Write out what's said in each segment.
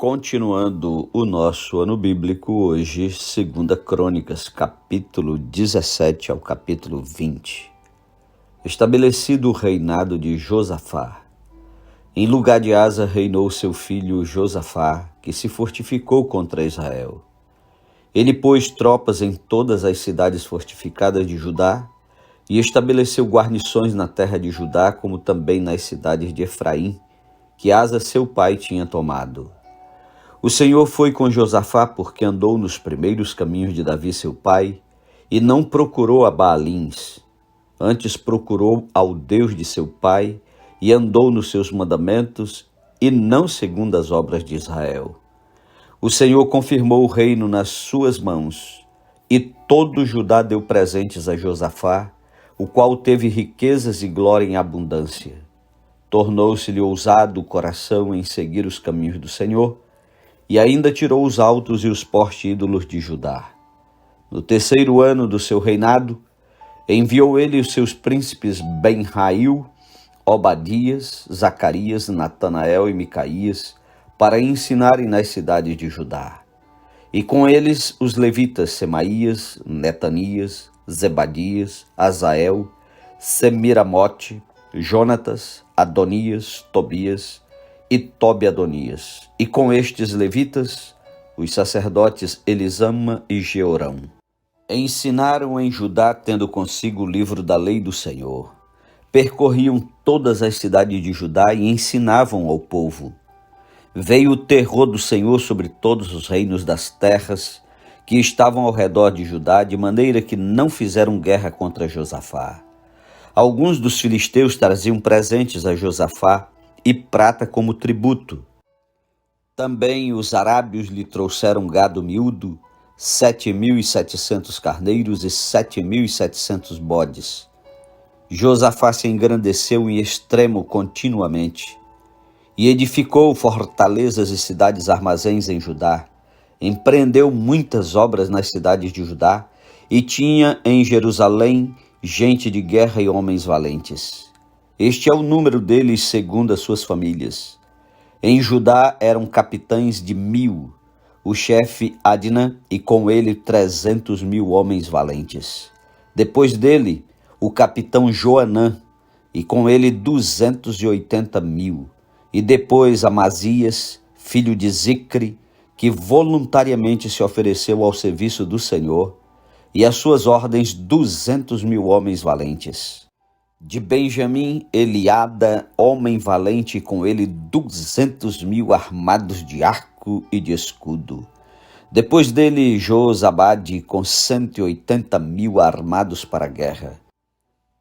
Continuando o nosso ano bíblico, hoje, 2 Crônicas, capítulo 17 ao capítulo 20. Estabelecido o reinado de Josafá. Em lugar de Asa reinou seu filho Josafá, que se fortificou contra Israel. Ele pôs tropas em todas as cidades fortificadas de Judá e estabeleceu guarnições na terra de Judá, como também nas cidades de Efraim, que Asa seu pai tinha tomado. O Senhor foi com Josafá porque andou nos primeiros caminhos de Davi seu pai e não procurou a Baalins. Antes procurou ao Deus de seu pai e andou nos seus mandamentos e não segundo as obras de Israel. O Senhor confirmou o reino nas suas mãos e todo Judá deu presentes a Josafá, o qual teve riquezas e glória em abundância. Tornou-se-lhe ousado o coração em seguir os caminhos do Senhor, e ainda tirou os altos e os porte-ídolos de Judá. No terceiro ano do seu reinado, enviou ele os seus príncipes Ben-Hail, Obadias, Zacarias, Natanael e Micaías, para ensinarem nas cidades de Judá. E com eles os levitas Semaías, Netanias, Zebadias, Azael, Semiramote, Jonatas, Adonias, Tobias e Tobi-Adonias, e com estes levitas, os sacerdotes Elisama e Jeorão. Ensinaram em Judá, tendo consigo o livro da lei do Senhor. Percorriam todas as cidades de Judá e ensinavam ao povo. Veio o terror do Senhor sobre todos os reinos das terras que estavam ao redor de Judá, de maneira que não fizeram guerra contra Josafá. Alguns dos filisteus traziam presentes a Josafá e prata como tributo. Também os arábios lhe trouxeram gado miúdo, 7.700 carneiros e 7.700 bodes. Josafá se engrandeceu em extremo continuamente, e edificou fortalezas e cidades armazéns em Judá. Empreendeu muitas obras nas cidades de Judá, e tinha em Jerusalém gente de guerra e homens valentes. Este é o número deles segundo as suas famílias. Em Judá eram capitães de 1.000, o chefe Adna, e com ele 300.000 homens valentes. Depois dele, o capitão Joanã, e com ele 280.000. E depois Amazias, filho de Zicre, que voluntariamente se ofereceu ao serviço do Senhor, e às suas ordens 200.000 homens valentes. De Benjamim, Eliada, homem valente, e com ele 200.000 armados de arco e de escudo. Depois dele, Josabade, com 180.000 armados para a guerra.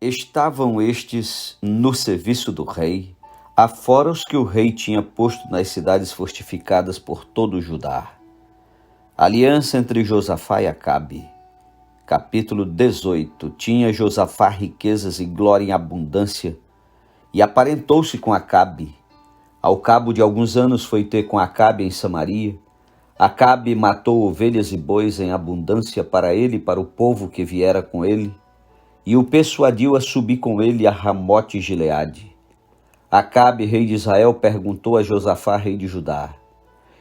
Estavam estes no serviço do rei, afora os que o rei tinha posto nas cidades fortificadas por todo o Judá. Aliança entre Josafá e Acabe. Capítulo 18. Tinha Josafá riquezas e glória em abundância, e aparentou-se com Acabe. Ao cabo de alguns anos foi ter com Acabe em Samaria. Acabe matou ovelhas e bois em abundância para ele e para o povo que viera com ele, e o persuadiu a subir com ele a Ramote Gileade. Acabe, rei de Israel, perguntou a Josafá, rei de Judá: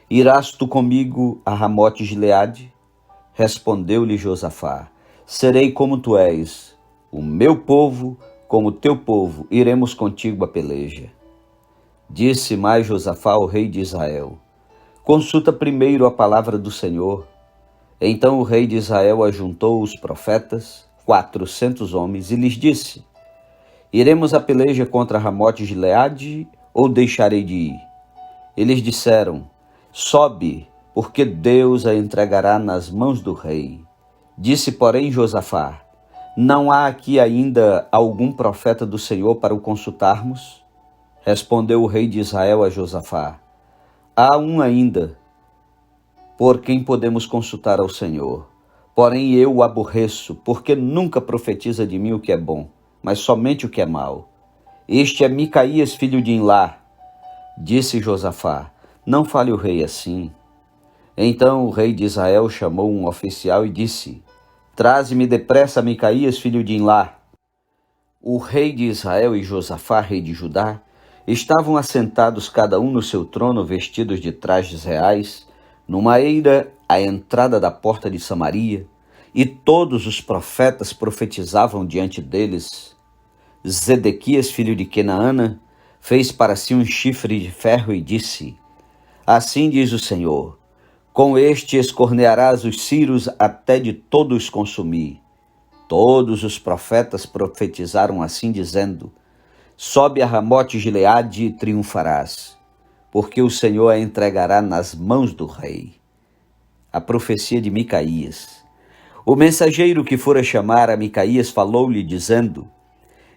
Irás tu comigo a Ramote Gileade? Respondeu-lhe Josafá: Serei como tu és, o meu povo como o teu povo, iremos contigo a peleja. Disse mais Josafá ao rei de Israel: Consulta primeiro a palavra do Senhor. Então o rei de Israel ajuntou os profetas, 400 homens, e lhes disse: Iremos a peleja contra Ramote Gileade ou deixarei de ir? Eles disseram: Sobe, porque Deus a entregará nas mãos do rei. Disse, porém, Josafá: Não há aqui ainda algum profeta do Senhor para o consultarmos? Respondeu o rei de Israel a Josafá: Há um ainda, por quem podemos consultar ao Senhor. Porém eu o aborreço, porque nunca profetiza de mim o que é bom, mas somente o que é mau. Este é Micaías, filho de Imlá. Disse Josafá: Não fale o rei assim. Então o rei de Israel chamou um oficial e disse: Traze-me depressa Micaías, filho de Imlá. O rei de Israel e Josafá, rei de Judá, Estavam assentados cada um no seu trono, vestidos de trajes reais, numa eira à entrada da porta de Samaria, e todos os profetas profetizavam diante deles. Zedequias, filho de Kenaana, fez para si um chifre de ferro e disse: Assim diz o Senhor, com este escornearás os círios até de todos consumir. Todos os profetas profetizaram assim, dizendo: Sobe a Ramote Gileade e triunfarás, porque o Senhor a entregará nas mãos do rei. A profecia de Micaías. O mensageiro que fora chamar a Micaías falou-lhe, dizendo: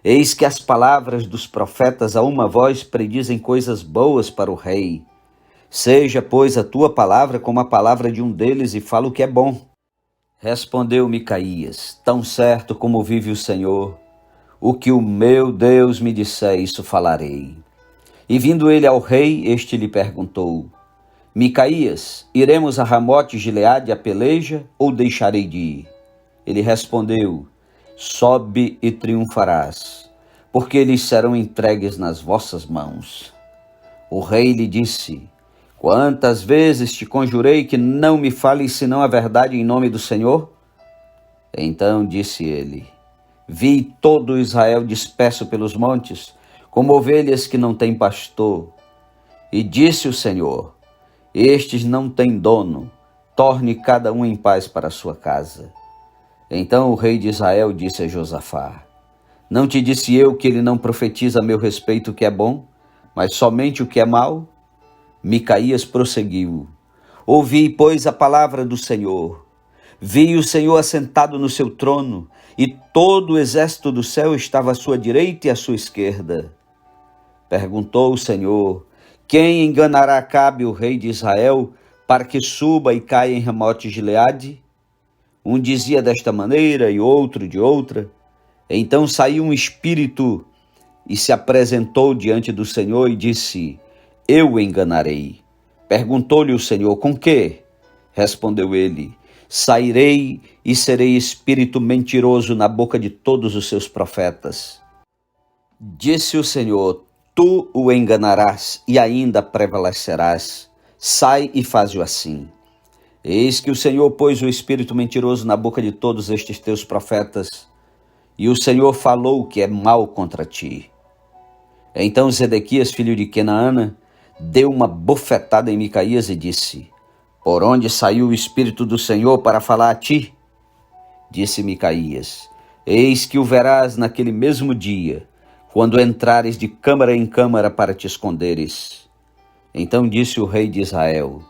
Eis que as palavras dos profetas a uma voz predizem coisas boas para o rei. Seja, pois, a tua palavra como a palavra de um deles, e fala o que é bom. Respondeu Micaías: Tão certo como vive o Senhor, o que o meu Deus me disser, isso falarei. E vindo ele ao rei, este lhe perguntou: Micaías, iremos a Ramote Gileade a peleja, ou deixarei de ir? Ele respondeu: Sobe e triunfarás, porque eles serão entregues nas vossas mãos. O rei lhe disse: Quantas vezes te conjurei que não me fales senão a verdade em nome do Senhor? Então disse ele: Vi todo Israel disperso pelos montes, como ovelhas que não têm pastor. E disse o Senhor: Estes não têm dono, torne cada um em paz para a sua casa. Então o rei de Israel disse a Josafá: Não te disse eu que ele não profetiza a meu respeito o que é bom, mas somente o que é mau? Micaías prosseguiu: Ouvi, pois, a palavra do Senhor. Vi o Senhor assentado no seu trono, e todo o exército do céu estava à sua direita e à sua esquerda. Perguntou o Senhor: Quem enganará Acabe, o rei de Israel, para que suba e caia em Ramote Gileade? Um dizia desta maneira e outro de outra. Então saiu um espírito e se apresentou diante do Senhor e disse: Eu o enganarei. Perguntou-lhe o Senhor: Com quê? Respondeu ele: Sairei e serei espírito mentiroso na boca de todos os seus profetas. Disse o Senhor: Tu o enganarás e ainda prevalecerás. Sai e faze-o assim. Eis que o Senhor pôs o espírito mentiroso na boca de todos estes teus profetas, e o Senhor falou o que é mal contra ti. Então Zedequias, filho de Kenaana, deu uma bofetada em Micaías e disse: Por onde saiu o Espírito do Senhor para falar a ti? Disse Micaías: Eis que o verás naquele mesmo dia, quando entrares de câmara em câmara para te esconderes. Então disse o rei de Israel: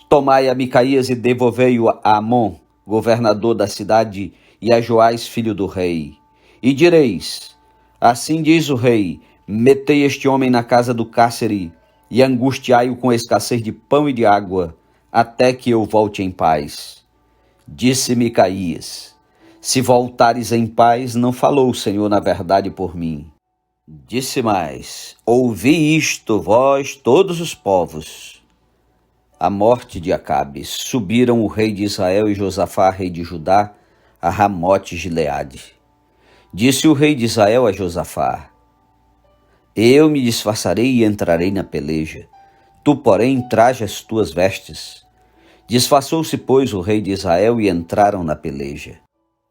Tomai a Micaías e devolvei-o a Amon, governador da cidade, e a Joás, filho do rei. E direis: Assim diz o rei: Metei este homem na casa do cárcere e angustiai-o com escassez de pão e de água, até que eu volte em paz. Disse Micaías: Se voltares em paz, não falou o Senhor na verdade por mim. Disse mais: Ouvi isto, vós todos os povos. A morte de Acabe. Subiram o rei de Israel e Josafá, rei de Judá, a Ramote Gileade. Disse o rei de Israel a Josafá: Eu me disfarçarei e entrarei na peleja. Tu, porém, traje as tuas vestes. Disfarçou-se, pois, o rei de Israel e entraram na peleja.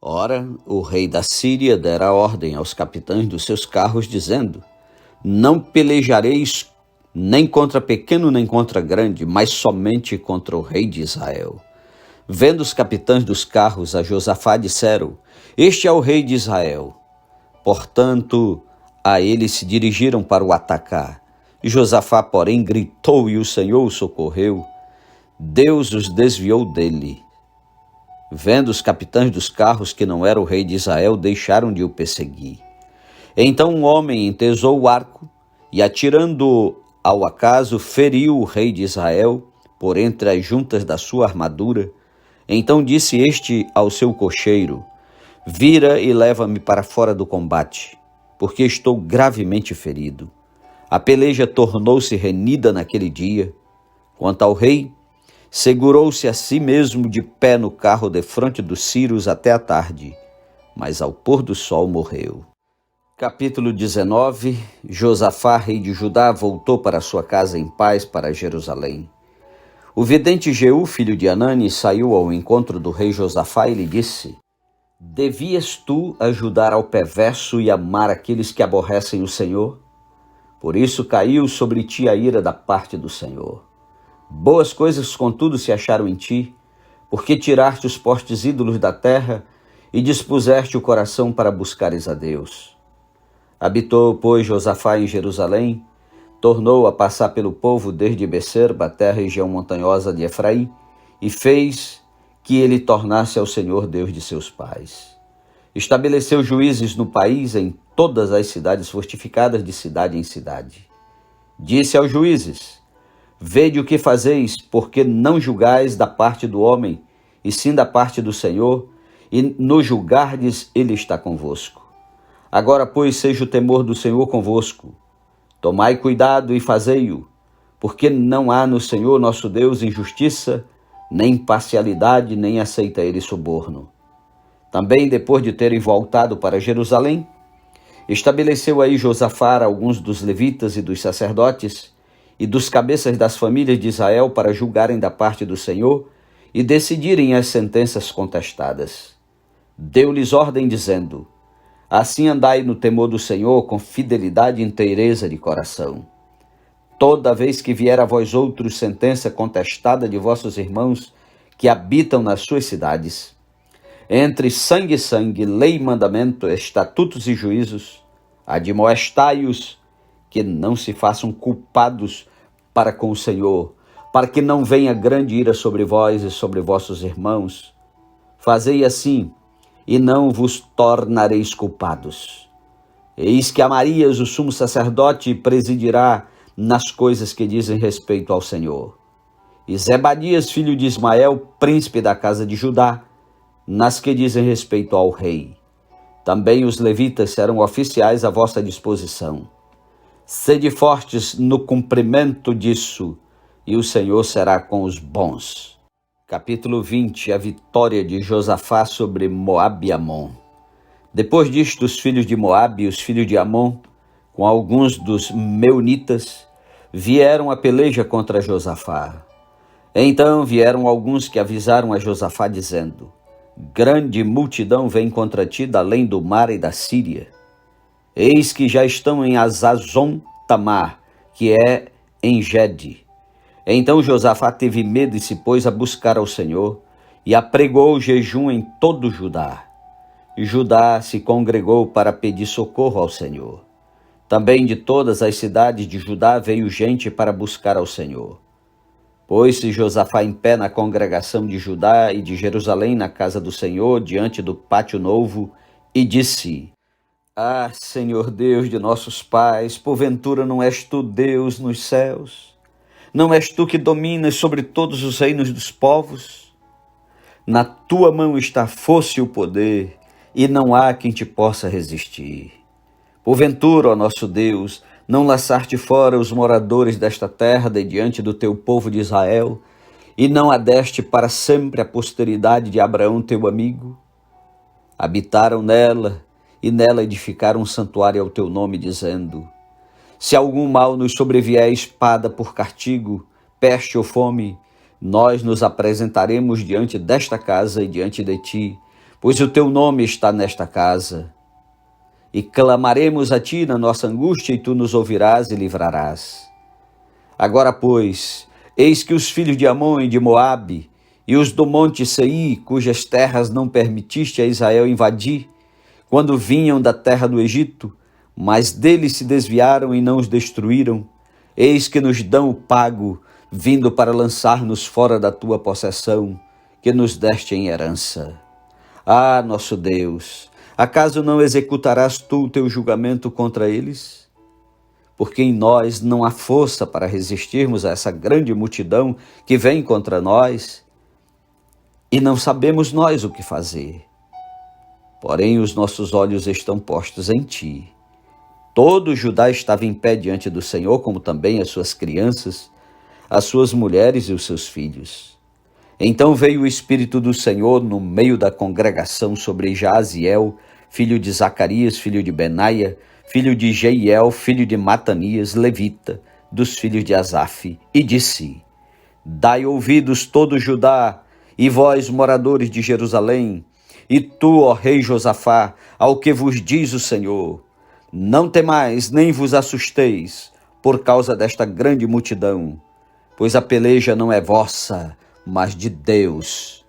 Ora, o rei da Síria dera ordem aos capitães dos seus carros, dizendo: Não pelejareis nem contra pequeno nem contra grande, mas somente contra o rei de Israel. Vendo os capitães dos carros a Josafá, disseram: Este é o rei de Israel. Portanto, a ele se dirigiram para o atacar. Josafá, porém, gritou e o Senhor o socorreu. Deus os desviou dele. Vendo os capitães dos carros que não era o rei de Israel, deixaram de o perseguir. Então um homem entesou o arco e, atirando ao acaso, feriu o rei de Israel por entre as juntas da sua armadura. Então disse este ao seu cocheiro: Vira e leva-me para fora do combate, porque estou gravemente ferido. A peleja tornou-se renhida naquele dia. Quanto ao rei, segurou-se a si mesmo de pé no carro defronte dos círios até a tarde, mas ao pôr do sol morreu. Capítulo 19. Josafá, rei de Judá, voltou para sua casa em paz para Jerusalém. O vidente Jeú, filho de Anani, saiu ao encontro do rei Josafá e lhe disse: Devias tu ajudar ao perverso e amar aqueles que aborrecem o Senhor? Por isso caiu sobre ti a ira da parte do Senhor. Boas coisas, contudo, se acharam em ti, porque tiraste os postes ídolos da terra e dispuseste o coração para buscares a Deus. Habitou, pois, Josafá em Jerusalém, tornou a passar pelo povo desde Becerba até a região montanhosa de Efraim, e fez que ele tornasse ao Senhor Deus de seus pais. Estabeleceu juízes no país em todas as cidades fortificadas, de cidade em cidade. Disse aos juízes: Vede o que fazeis, porque não julgais da parte do homem, e sim da parte do Senhor, e no julgardes ele está convosco. Agora, pois, seja o temor do Senhor convosco. Tomai cuidado e fazei-o, porque não há no Senhor nosso Deus injustiça, nem parcialidade, nem aceita ele suborno. Também, depois de terem voltado para Jerusalém, estabeleceu aí Josafá alguns dos levitas e dos sacerdotes e dos cabeças das famílias de Israel para julgarem da parte do Senhor e decidirem as sentenças contestadas. Deu-lhes ordem dizendo: Assim andai no temor do Senhor com fidelidade e inteireza de coração. Toda vez que vier a vós outros sentença contestada de vossos irmãos que habitam nas suas cidades, entre sangue e sangue, lei e mandamento, estatutos e juízos, admoestai-os que não se façam culpados para com o Senhor, para que não venha grande ira sobre vós e sobre vossos irmãos. Fazei assim, e não vos tornareis culpados. Eis que Amarias, o sumo sacerdote, presidirá nas coisas que dizem respeito ao Senhor. E Zebadias, filho de Ismael, príncipe da casa de Judá, nas que dizem respeito ao rei. Também os levitas serão oficiais à vossa disposição. Sede fortes no cumprimento disso, e o Senhor será com os bons. Capítulo 20. A vitória de Josafá sobre Moabe e Amon. Depois disto, os filhos de Moabe e os filhos de Amon, com alguns dos meunitas, vieram a peleja contra Josafá. Então vieram alguns que avisaram a Josafá, dizendo: Grande multidão vem contra ti da além do mar e da Síria. Eis que já estão em Azazon Tamar, que é em Gede. Então Josafá teve medo e se pôs a buscar ao Senhor, e apregou jejum em todo Judá. Judá se congregou para pedir socorro ao Senhor. Também de todas as cidades de Judá veio gente para buscar ao Senhor. Pôs-se Josafá em pé na congregação de Judá e de Jerusalém na casa do Senhor, diante do pátio novo, e disse: Ah, Senhor Deus de nossos pais, porventura não és tu Deus nos céus? Não és tu que dominas sobre todos os reinos dos povos? Na tua mão está a força e o poder, e não há quem te possa resistir. Porventura, ó nosso Deus, não lançaste fora os moradores desta terra de diante do teu povo de Israel, e não adeste para sempre a posteridade de Abraão teu amigo? Habitaram nela, e nela edificaram um santuário ao teu nome, dizendo: Se algum mal nos sobrevier, espada por castigo, peste ou fome, nós nos apresentaremos diante desta casa e diante de ti, pois o teu nome está nesta casa. E clamaremos a ti na nossa angústia, e tu nos ouvirás e livrarás. Agora, pois, eis que os filhos de Amon e de Moabe, e os do monte Seir, cujas terras não permitiste a Israel invadir, quando vinham da terra do Egito, mas deles se desviaram e não os destruíram, eis que nos dão o pago, vindo para lançar-nos fora da tua possessão, que nos deste em herança. Ah, nosso Deus, acaso não executarás tu o teu julgamento contra eles? Porque em nós não há força para resistirmos a essa grande multidão que vem contra nós, e não sabemos nós o que fazer. Porém, os nossos olhos estão postos em ti. Todo Judá estava em pé diante do Senhor, como também as suas crianças, as suas mulheres e os seus filhos. Então veio o Espírito do Senhor no meio da congregação sobre Jaziel, filho de Zacarias, filho de Benaia, filho de Jeiel, filho de Matanias, levita, dos filhos de Asaf, e disse: Dai ouvidos todo Judá, e vós, moradores de Jerusalém, e tu, ó rei Josafá, ao que vos diz o Senhor: não temais, nem vos assusteis, por causa desta grande multidão, pois a peleja não é vossa, mas de Deus.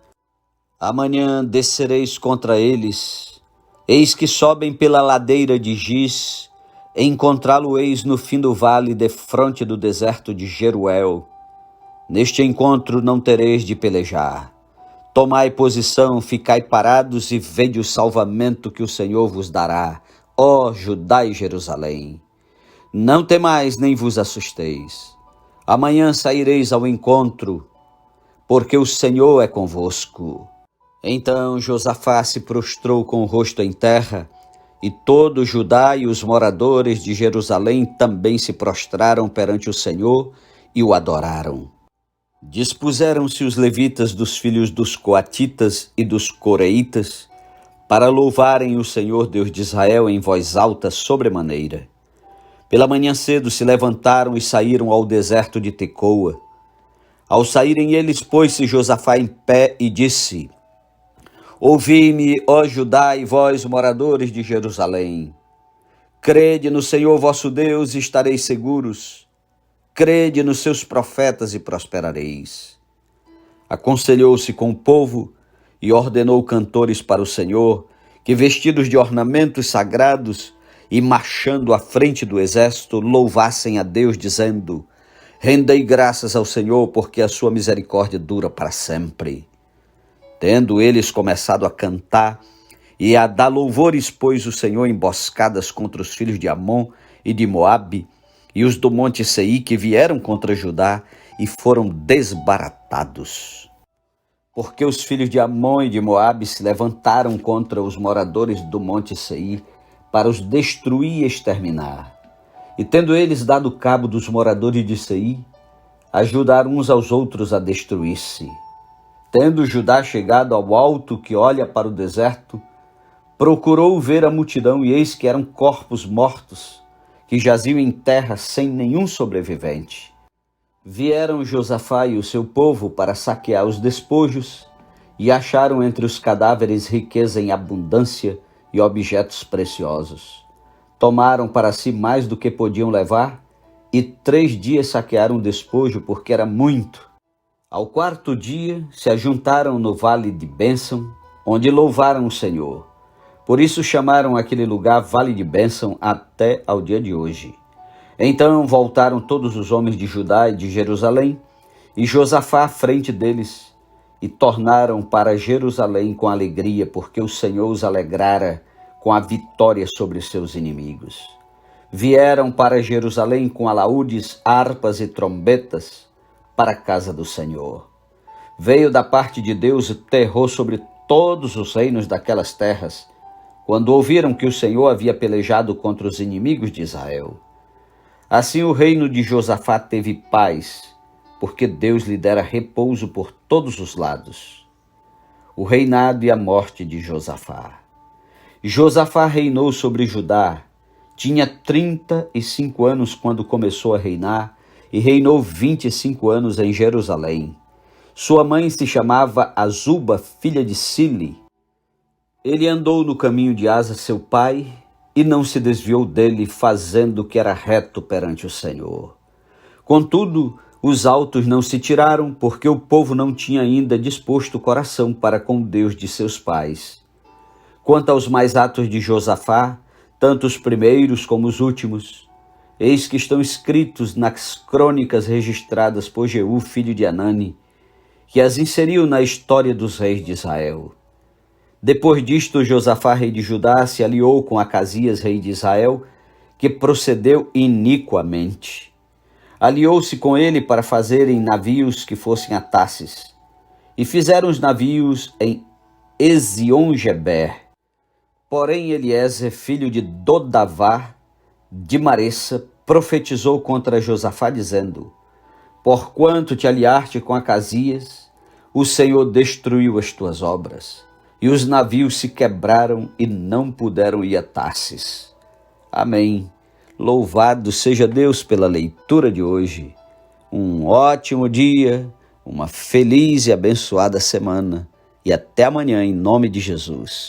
Amanhã descereis contra eles, eis que sobem pela ladeira de Giz, encontrá-lo-eis no fim do vale, defronte do deserto de Jeruel. Neste encontro não tereis de pelejar. Tomai posição, ficai parados e vede o salvamento que o Senhor vos dará, ó Judá e Jerusalém. Não temais nem vos assusteis. Amanhã saireis ao encontro, porque o Senhor é convosco. Então Josafá se prostrou com o rosto em terra, e todo Judá e os moradores de Jerusalém também se prostraram perante o Senhor e o adoraram. Dispuseram-se os levitas dos filhos dos coatitas e dos coreitas para louvarem o Senhor Deus de Israel em voz alta sobremaneira. Pela manhã cedo se levantaram e saíram ao deserto de Tecoa. Ao saírem eles, pôs-se Josafá em pé e disse: Ouvi-me, ó Judá, e vós, moradores de Jerusalém. Crede no Senhor vosso Deus e estareis seguros. Crede nos seus profetas e prosperareis. Aconselhou-se com o povo e ordenou cantores para o Senhor, que vestidos de ornamentos sagrados e marchando à frente do exército, louvassem a Deus, dizendo: Rendei graças ao Senhor, porque a sua misericórdia dura para sempre. Tendo eles começado a cantar e a dar louvores, pôs o Senhor emboscadas contra os filhos de Amon e de Moabe, e os do monte Seir, que vieram contra Judá e foram desbaratados. Porque os filhos de Amon e de Moabe se levantaram contra os moradores do monte Seir para os destruir e exterminar. E tendo eles dado cabo dos moradores de Seir, ajudaram uns aos outros a destruir-se. Tendo Judá chegado ao alto que olha para o deserto, procurou ver a multidão, e eis que eram corpos mortos, que jaziam em terra sem nenhum sobrevivente. Vieram Josafá e o seu povo para saquear os despojos, e acharam entre os cadáveres riqueza em abundância e objetos preciosos. Tomaram para si mais do que podiam levar, e 3 dias saquearam o despojo, porque era muito. Ao 4º dia se ajuntaram no vale de Bênção, onde louvaram o Senhor. Por isso chamaram aquele lugar Vale de Bênção até ao dia de hoje. Então voltaram todos os homens de Judá e de Jerusalém, e Josafá à frente deles, e tornaram para Jerusalém com alegria, porque o Senhor os alegrara com a vitória sobre seus inimigos. Vieram para Jerusalém com alaúdes, harpas e trombetas para a casa do Senhor. Veio da parte de Deus o terror sobre todos os reinos daquelas terras, quando ouviram que o Senhor havia pelejado contra os inimigos de Israel. Assim o reino de Josafá teve paz, porque Deus lhe dera repouso por todos os lados. O reinado e a morte de Josafá. Josafá reinou sobre Judá. Tinha 35 anos quando começou a reinar, e reinou 25 anos em Jerusalém. Sua mãe se chamava Azuba, filha de Sili. Ele andou no caminho de Asa, seu pai, e não se desviou dele, fazendo o que era reto perante o Senhor. Contudo, os altos não se tiraram, porque o povo não tinha ainda disposto o coração para com Deus de seus pais. Quanto aos mais atos de Josafá, tanto os primeiros como os últimos, eis que estão escritos nas crônicas registradas por Jeú, filho de Anani, que as inseriu na história dos reis de Israel. Depois disto, Josafá, rei de Judá, se aliou com Acasias, rei de Israel, que procedeu iniquamente. Aliou-se com ele para fazerem navios que fossem a Tarsis, e fizeram os navios em Ezion-Geber. Porém, Eliezer, filho de Dodavá, de Maressa, profetizou contra Josafá, dizendo: Porquanto te aliaste com Acasias, o Senhor destruiu as tuas obras, e os navios se quebraram e não puderam ir a Tarsis. Amém. Louvado seja Deus pela leitura de hoje. Um ótimo dia, uma feliz e abençoada semana e até amanhã em nome de Jesus.